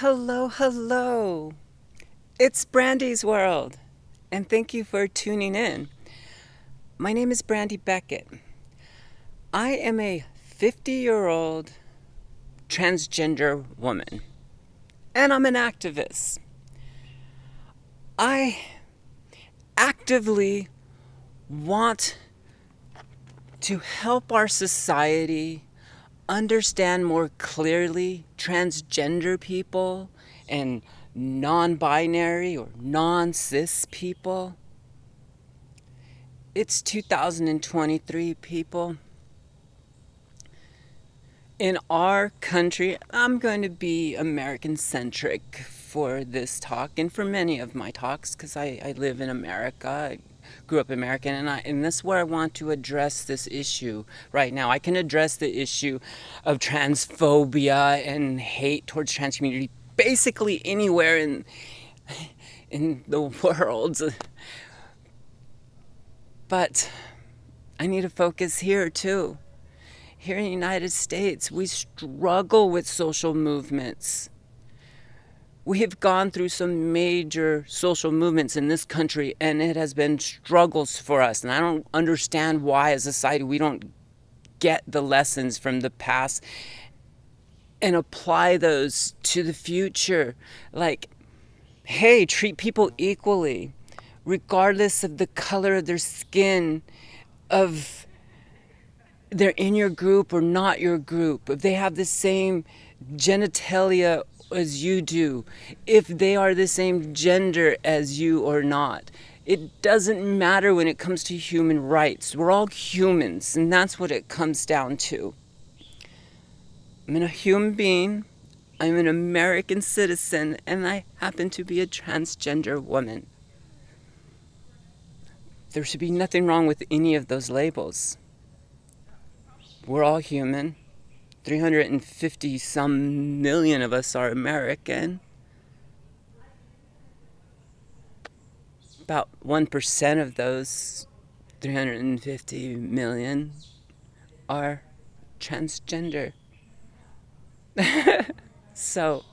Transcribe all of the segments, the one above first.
Hello, hello. It's Brandi's world, and thank you for tuning in. My name is Brandi Beckett. I am a 50-year-old transgender woman, and I'm an activist. I actively want to help our society understand more clearly transgender people and non-binary or non-cis people. It's 2023, people. In our country, I'm going to be American-centric for this talk and for many of my talks because I live in America. I grew up American, and that's where I want to address this issue right now. I can address the issue of transphobia and hate towards trans community basically anywhere in the world. But I need to focus here too. Here in the United States, we struggle with social movements. We have gone through some major social movements in this country, and it has been struggles for us. And I don't understand why, as a society, we don't get the lessons from the past and apply those to the future. Like, hey, treat people equally, regardless of the color of their skin, of they're in your group or not your group, if they have the same genitalia as you do, if they are the same gender as you or not. It doesn't matter when it comes to human rights. We're all humans, and that's what it comes down to. I'm a human being, I'm an American citizen, and I happen to be a transgender woman. There should be nothing wrong with any of those labels. We're all human. 350 some million of us are American. About 1% of those 350 million are transgender. So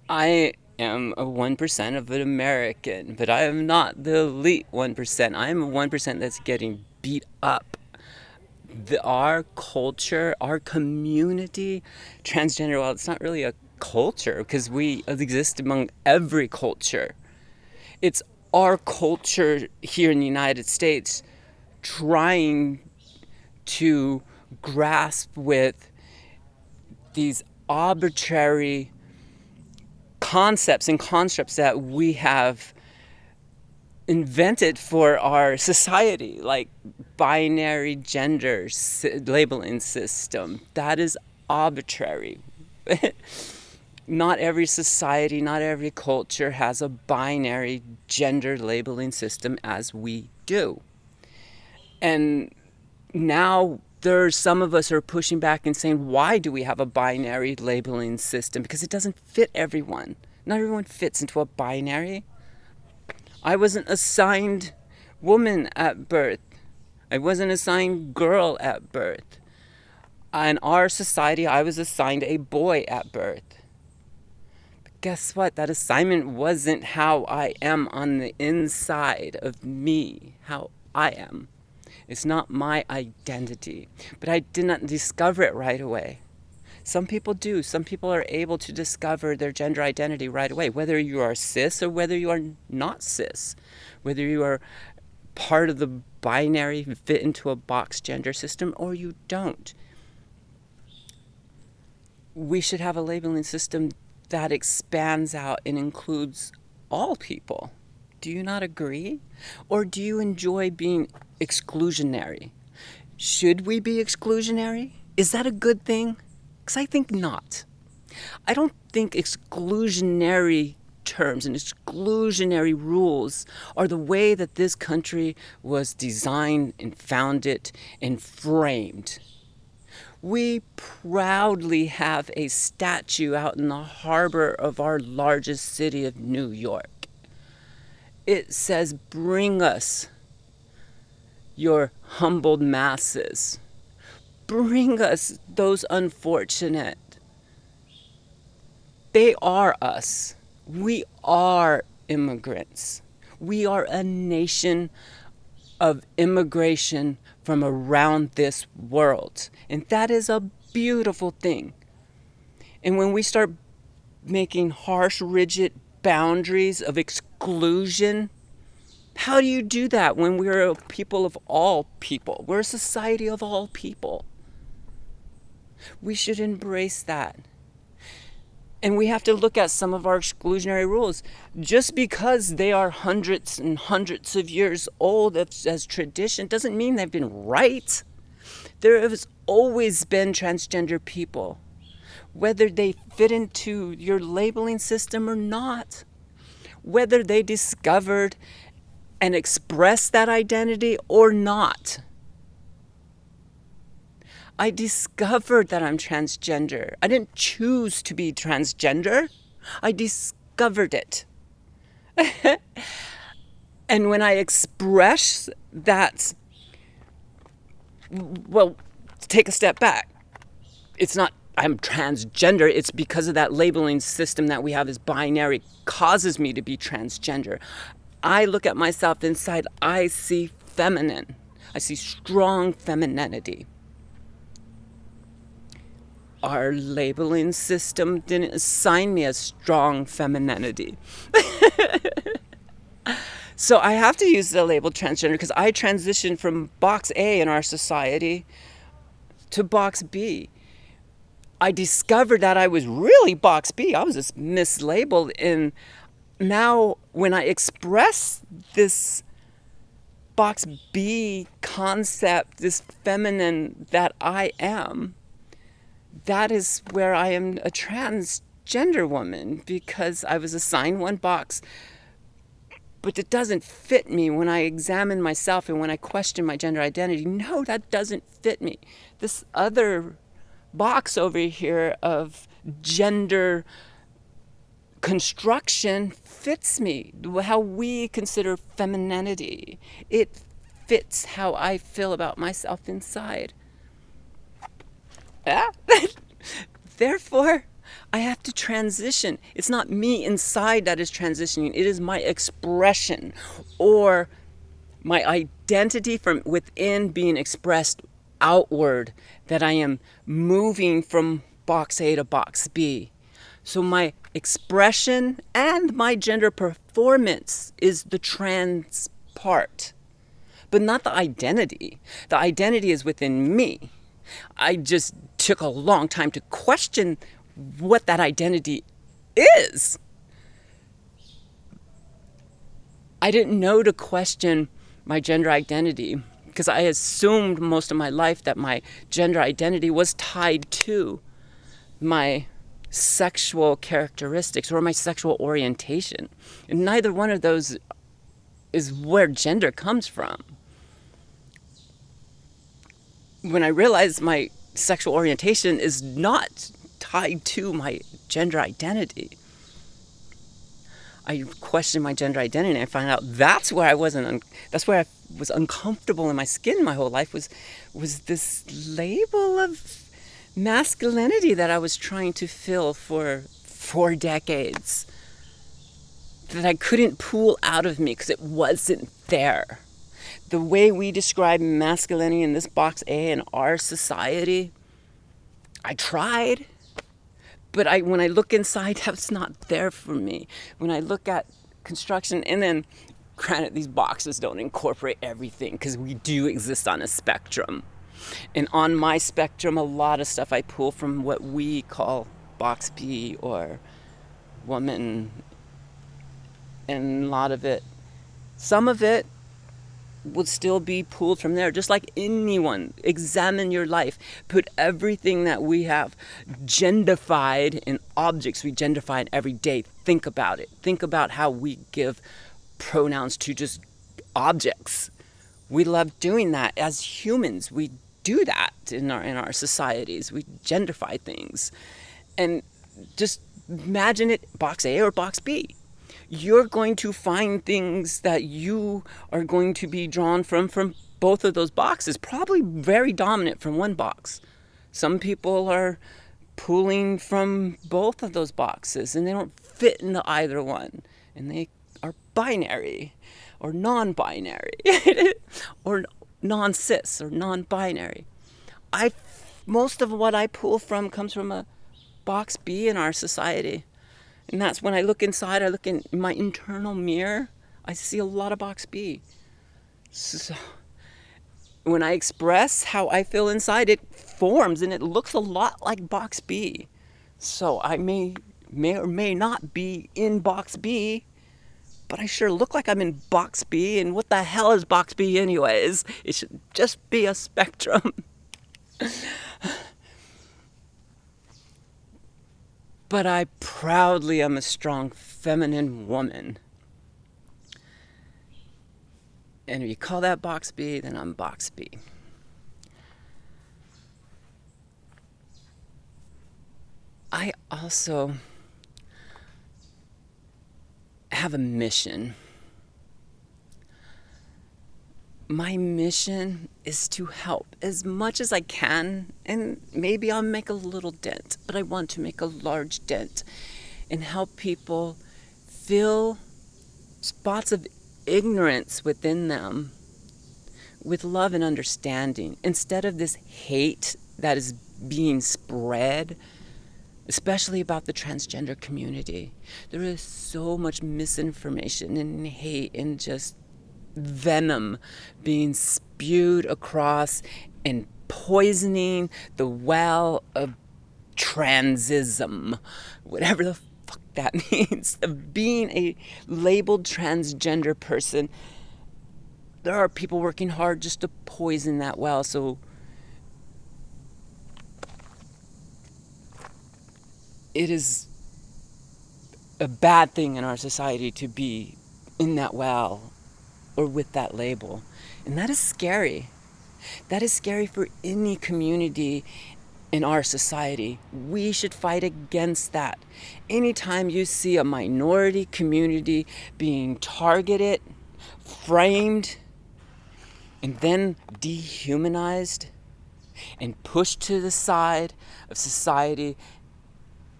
I am a 1% of an American, but I am not the elite 1%. I am a 1% that's getting beat up. Our culture, our community, transgender, well, it's not really a culture because we exist among every culture. It's our culture here in the United States trying to grasp with these arbitrary concepts and constructs that we have invented for our society, like binary gender labeling system. That is arbitrary. Not every society, not every culture has a binary gender labeling system as we do. And now there's some of us are pushing back and saying, why do we have a binary labeling system? Because it doesn't fit everyone. Not everyone fits into a binary. I wasn't assigned woman at birth. I wasn't assigned girl at birth. In our society, I was assigned a boy at birth. But guess what? That assignment wasn't how I am on the inside of me, how I am. It's not my identity. But I did not discover it right away. Some people do. Some people are able to discover their gender identity right away, whether you are cis or whether you are not cis, whether you are part of the binary, fit into a box gender system, or you don't. We should have a labeling system that expands out and includes all people. Do you not agree? Or do you enjoy being exclusionary? Should we be exclusionary? Is that a good thing? Because I think not. I don't think exclusionary terms and exclusionary rules are the way that this country was designed and founded and framed. We proudly have a statue out in the harbor of our largest city of New York. It says, "Bring us your humbled masses. Bring us those unfortunate. They are us. We are immigrants. We are a nation of immigration from around this world. And that is a beautiful thing. And when we start making harsh, rigid boundaries of exclusion, how do you do that when we're a people of all people? We're a society of all people. We should embrace that. And we have to look at some of our exclusionary rules. Just because they are hundreds and hundreds of years old as tradition doesn't mean they've been right. There has always been transgender people, whether they fit into your labeling system or not, whether they discovered and expressed that identity or not. I discovered that I'm transgender. I didn't choose to be transgender. I discovered it. And when I express that, well, take a step back. It's not I'm transgender. It's because of that labeling system that we have as binary causes me to be transgender. I look at myself inside. I see feminine. I see strong femininity. Our labeling system didn't assign me a strong femininity. So I have to use the label transgender because I transitioned from box A in our society to box B. I discovered that I was really box B. I was just mislabeled. And now when I express this box B concept, this feminine that I am, that is where I am a transgender woman, because I was assigned one box, but it doesn't fit me when I examine myself and when I question my gender identity. No, that doesn't fit me. This other box over here of gender construction fits me, how we consider femininity. It fits how I feel about myself inside. Therefore, I have to transition. It's not me inside that is transitioning. It is my expression or my identity from within being expressed outward that I am moving from box A to box B. So my expression and my gender performance is the trans part, but not the identity. The identity is within me. I just took a long time to question what that identity is. I didn't know to question my gender identity because I assumed most of my life that my gender identity was tied to my sexual characteristics or my sexual orientation. And neither one of those is where gender comes from. When I realized my sexual orientation is not tied to my gender identity, I questioned my gender identity and I found out that's where I was uncomfortable in my skin my whole life was this label of masculinity that I was trying to fill for 4 decades that I couldn't pull out of me because it wasn't there. The way we describe masculinity in this box A in our society, I tried, but when I look inside, that's not there for me. When I look at construction, and then granted, these boxes don't incorporate everything because we do exist on a spectrum. And on my spectrum, a lot of stuff I pull from what we call box B or woman, and a lot of it, some of it will still be pulled from there. Just like anyone, examine your life. Put everything that we have genderfied in objects we genderfy in every day. Think about it. Think about how we give pronouns to just objects. We love doing that as humans. We do that in our societies. We genderfy things. And just imagine it box A or box B. You're going to find things that you are going to be drawn from both of those boxes, probably very dominant from one box. Some people are pulling from both of those boxes, and they don't fit into either one, and they are binary or non-binary or non-cis or non-binary. Most of what I pull from comes from a box B in our society. And that's when I look inside, I look in my internal mirror, I see a lot of box B. So when I express how I feel inside, it forms and it looks a lot like box B. So I may or may not be in box B, but I sure look like I'm in box B. And what the hell is box B anyways? It should just be a spectrum. But I proudly am a strong feminine woman. And if you call that box B, then I'm box B. I also have a mission. My mission is to help as much as I can, and maybe I'll make a little dent, but I want to make a large dent and help people fill spots of ignorance within them with love and understanding, instead of this hate that is being spread, especially about the transgender community. There is so much misinformation and hate and just venom being spewed across and poisoning the well of transism, whatever the fuck that means, of being a labeled transgender person. There are people working hard just to poison that well. So it is a bad thing in our society to be in that well or with that label. And that is scary. That is scary for any community in our society. We should fight against that. Anytime you see a minority community being targeted, framed, and then dehumanized and pushed to the side of society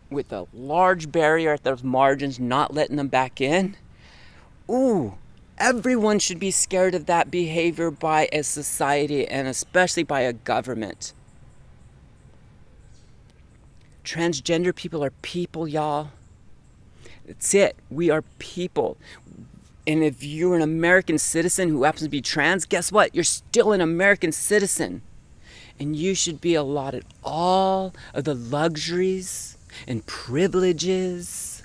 with a large barrier at those margins, not letting them back in, everyone should be scared of that behavior by a society, and especially by a government. Transgender people are people, y'all. That's it. We are people. And if you're an American citizen who happens to be trans, guess what? You're still an American citizen. And you should be allotted all of the luxuries and privileges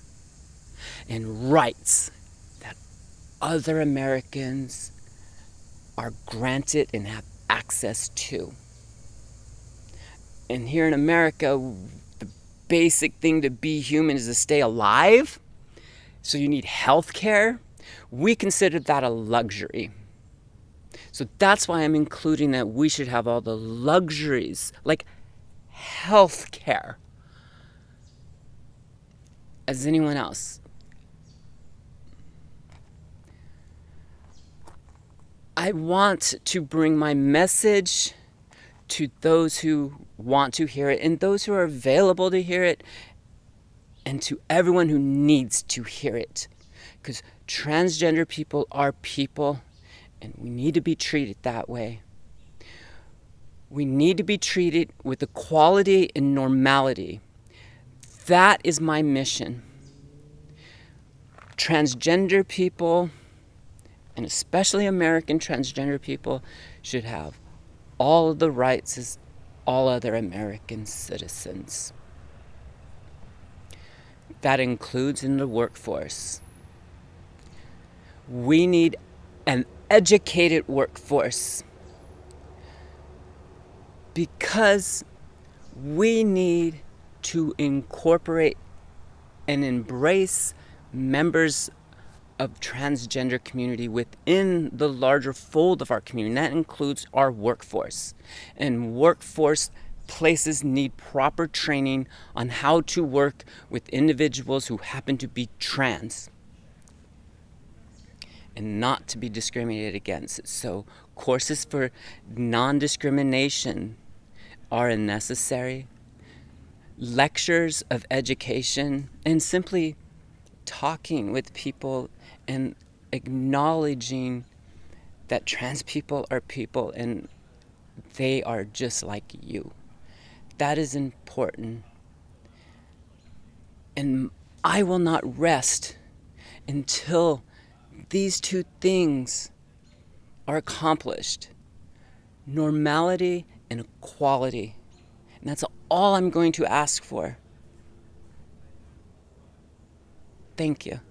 and rights that other Americans are granted and have access to. And here in America, the basic thing to be human is to stay alive. So you need health care. We consider that a luxury. So that's why I'm including that we should have all the luxuries, like health care, as anyone else. I want to bring my message to those who want to hear it and those who are available to hear it, and to everyone who needs to hear it. Because transgender people are people, and we need to be treated that way. We need to be treated with equality and normality. That is my mission. Transgender people, and especially American transgender people, should have all of the rights as all other American citizens. That includes in the workforce. We need an educated workforce because we need to incorporate and embrace members of transgender community within the larger fold of our community. And that includes our workforce. And workforce places need proper training on how to work with individuals who happen to be trans and not to be discriminated against. So courses for non-discrimination are necessary. lectures of education and simply talking with people and acknowledging that trans people are people and they are just like you. That is important. And I will not rest until these two things are accomplished: normality and equality. And that's all I'm going to ask for. Thank you.